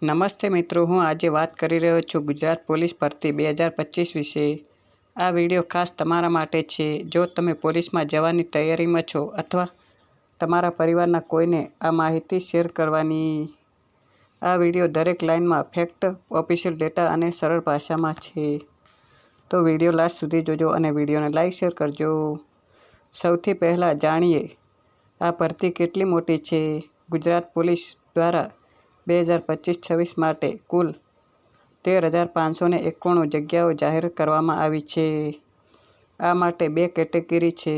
નમસ્તે મિત્રો, હું આજે વાત કરી રહ્યો છું ગુજરાત પોલીસ ભરતી 2025 વિશે। આ વિડીયો ખાસ તમારા માટે છે જો તમે પોલીસમાં જવાની તૈયારીમાં છો અથવા તમારા પરિવારના કોઈને આ માહિતી શેર કરવાની। આ વિડીયો દરેક લાઇનમાં ફેક્ટ, ઓફિશિયલ ડેટા અને સરળ ભાષામાં છે, તો વિડીયો લાસ્ટ સુધી જોજો અને વિડીયોને લાઈક શેર કરજો। સૌથી પહેલાં જાણીએ આ ભરતી કેટલી મોટી છે। ગુજરાત પોલીસ દ્વારા 2025-26 માટે કુલ 13,591 જગ્યાઓ જાહેર કરવામાં આવી છે। આ માટે 2 કેટેગરી છે।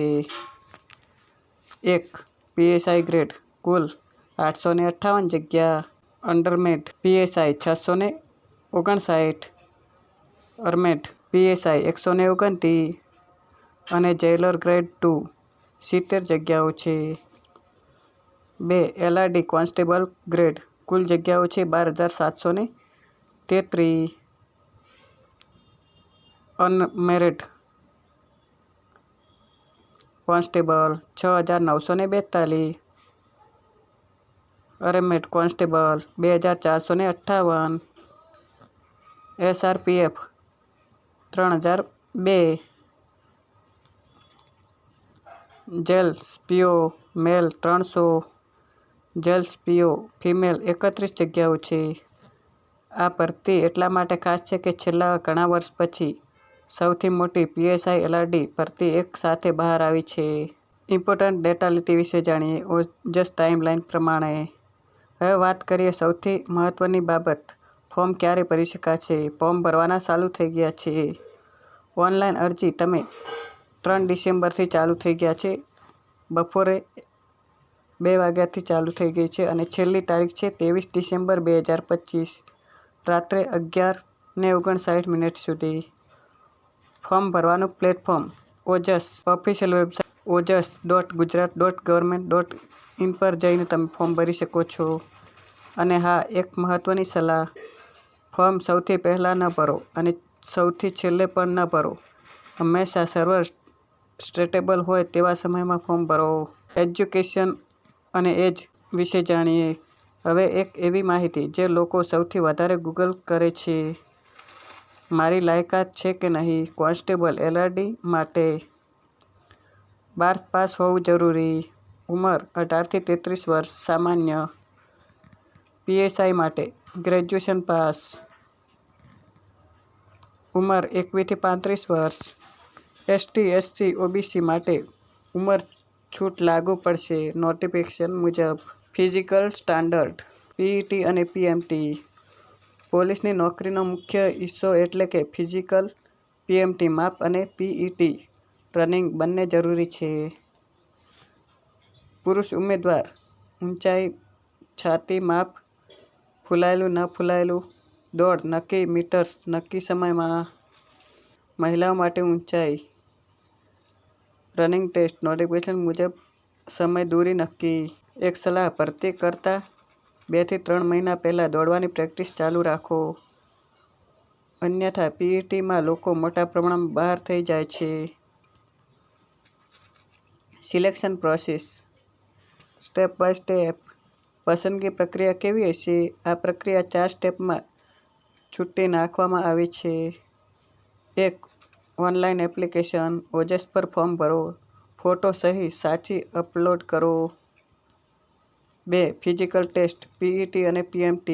1. PSI ગ્રેડ કુલ 858 જગ્યા, અંડરમેટ PSI 659, અરમેટ PSI 129 અને જેલર ગ્રેડ 2 70 જગ્યાઓ છે। 2. LRD કોન્સ્ટેબલ ગ્રેડ કુલ જગ્યાઓ છે 12,733, unarmed constable 6,942, armed constable 2,458, SRPF 3,002, jails PO male 300, jails PO female 31 જગ્યાઓ છે। આ ભરતી એટલા માટે ખાસ છે કે છેલ્લા ઘણા વર્ષ પછી સૌથી મોટી PSI LRD ભરતી એક સાથે બહાર આવી છે। ઇમ્પોર્ટન્ટ ડેટાલિટી વિશે જાણીએ ઓજસ ટાઈમલાઈન પ્રમાણે। હવે વાત કરીએ સૌથી મહત્ત્વની બાબત, ફોર્મ ક્યારે ભરી શકાશે। ફોર્મ ભરવાના ચાલુ થઈ ગયા છે। ઓનલાઈન અરજી તમે 3 ડિસેમ્બરથી ચાલુ થઈ ગયા છે। બપોરે 2 વાગ્યાથી ચાલુ થઈ ગઈ છે અને છેલ્લી તારીખ છે 23 ડિસેમ્બર 2025 રાત્રે 11:59 સુધી। ફોર્મ ભરવાનું પ્લેટફોર્મ ઓજસ ઓફિશિયલ વેબસાઇટ ojas.gujarat.government.in પર જઈને તમે ફોર્મ ભરી શકો છો। અને હા, એક મહત્ત્વની સલાહ, ફોર્મ સૌથી પહેલાં ન ભરો અને સૌથી છેલ્લે પણ ન ભરો। હંમેશા સર્વર સ્ટેટેબલ હોય તેવા સમયમાં ફોર્મ ભરો। એજ્યુકેશન અને એજ વિશે જાણીએ। હવે એક એવી માહિતી જે લોકો સૌથી વધારે ગૂગલ કરે છે, મારી લાયકાત છે કે નહીં। કોન્સ્ટેબલ LRD માટે 12th પાસ હોવું જરૂરી, ઉંમર 18 થી 33 વર્ષ સામાન્ય। PSI માટે ગ્રેજ્યુએશન પાસ, ઉંમર 21 થી 35 વર્ષ। ST SC OBC માટે ઉંમર છૂટ લાગુ પડશે નોટિફિકેશન મુજબ। ફિઝિકલ સ્ટાન્ડર્ડ PET અને PMT, પોલીસની નોકરીનો મુખ્ય હિસ્સો એટલે કે ફિઝિકલ, PMT માપ અને PET રનિંગ બંને જરૂરી છે। પુરુષ ઉમેદવાર ઊંચાઈ, છાતી માપ, ફૂલાયેલું ન ફૂલાયેલું, દોડ નક્કી મીટર્સ નક્કી સમયમાં। મહિલાઓ માટે ઊંચાઈ, રનિંગ ટેસ્ટ નોટિફિકેશન મુજબ સમય દૂરી નક્કી। એક સલાહ, ભરતી કરતા 2 થી 3 મહિના પહેલાં દોડવાની પ્રેક્ટિસ ચાલુ રાખો, અન્યથા PETમાં લોકો મોટા પ્રમાણમાં બહાર થઈ જાય છે। Selection process step by step, પસંદગી પ્રક્રિયા કેવી હશે। આ પ્રક્રિયા 4 સ્ટેપમાં છૂટી નાખવામાં આવી છે। 1. ઓનલાઈન એપ્લિકેશન, ઓજસ પર ફોર્મ ભરો, ફોટો સહી સાચી અપલોડ કરો। 2. ફિઝિકલ ટેસ્ટ PET અને PMT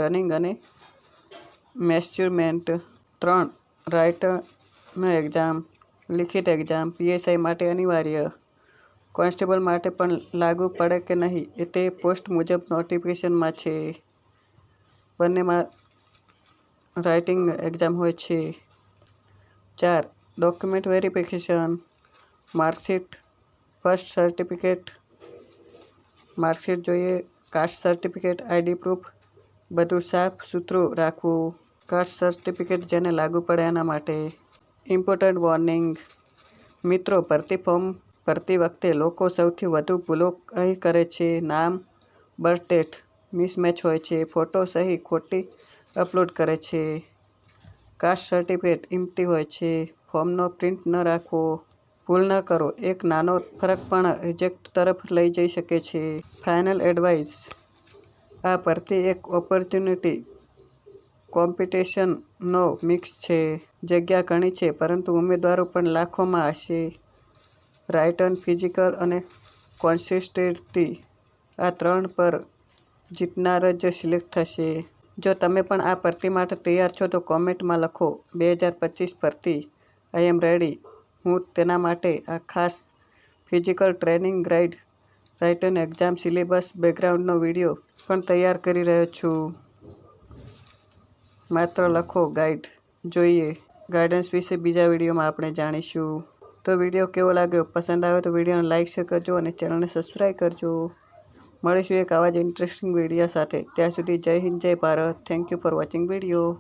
રનિંગ અને મેઝરમેન્ટ। 3. રાઇટન એક્ઝામ લિખિત એક્ઝામ PSI માટે અનિવાર્ય, કોન્સ્ટેબલ માટે પણ લાગુ પડે કે નહીં તે પોસ્ટ મુજબ નોટિફિકેશનમાં છે, બંનેમાં રાઇટિંગ એક્ઝામ હોય છે। 4. Document verification, marksheet, first certificate, marksheet જોઈએ, કાસ્ટ સર્ટિફિકેટ, ID પ્રૂફ, બધું સાફ સુથરું રાખવું। કાસ્ટ સર્ટિફિકેટ જેને લાગુ પડે એના માટે। ઇમ્પોર્ટન્ટ વોર્નિંગ, મિત્રો, ભરતી ફોર્મ ભરતી વખતે લોકો સૌથી વધુ ભૂલો અહીં કરે છે। નામ, બર્થ ડેટ મિસમેચ હોય છે, ફોટો સહી ખોટી અપલોડ કરે છે, કાસ્ટ સર્ટિફિકેટ ઇમ્પટી હોય છે, ફોર્મનો પ્રિન્ટ ન રાખવો, ભૂલ ન કરો, એક નાનો ફરક પણ રિજેક્ટ તરફ લઈ જઈ શકે છે। ફાઇનલ એડવાઇસ, આ ભરતી એક ઓપોર્ચ્યુનિટી કોમ્પિટિશનનો મિક્સ છે. જગ્યા ઘણી છે, પરંતુ ઉમેદવારો પણ લાખોમાં હશે. રાઇટન, ફિઝિકલ અને કોન્સિસ્ટન્ટી આ 3 પર જીતનાર જ સિલેક્ટ થશે. જો તમે પણ આ ભરતી માટે તૈયાર છો તો કોમેન્ટમાં લખો 2025 ભરતી આઈ એમ રેડી. હું તેના માટે આ ખાસ physical training guide, written exam syllabus, બેકગ્રાઉન્ડનો વિડીયો પણ તૈયાર કરી રહ્યો છું. માત્ર લખો ગાઈડ. જોઈએ ગાઈડન્સ વિશે બીજા વિડીયોમાં આપણે જાણીશું. તો વિડીયો કેવો લાગ્યો? પસંદ આવે તો વિડીયોને લાઇક, શેર કરજો અને ચેનલને સબસ્ક્રાઈબ કરજો. મળીશું એક આવા જ ઇન્ટરેસ્ટિંગ વિડીયો સાથે. ત્યાં સુધી જય હિન્દ, જય Bharat. Thank you for watching video.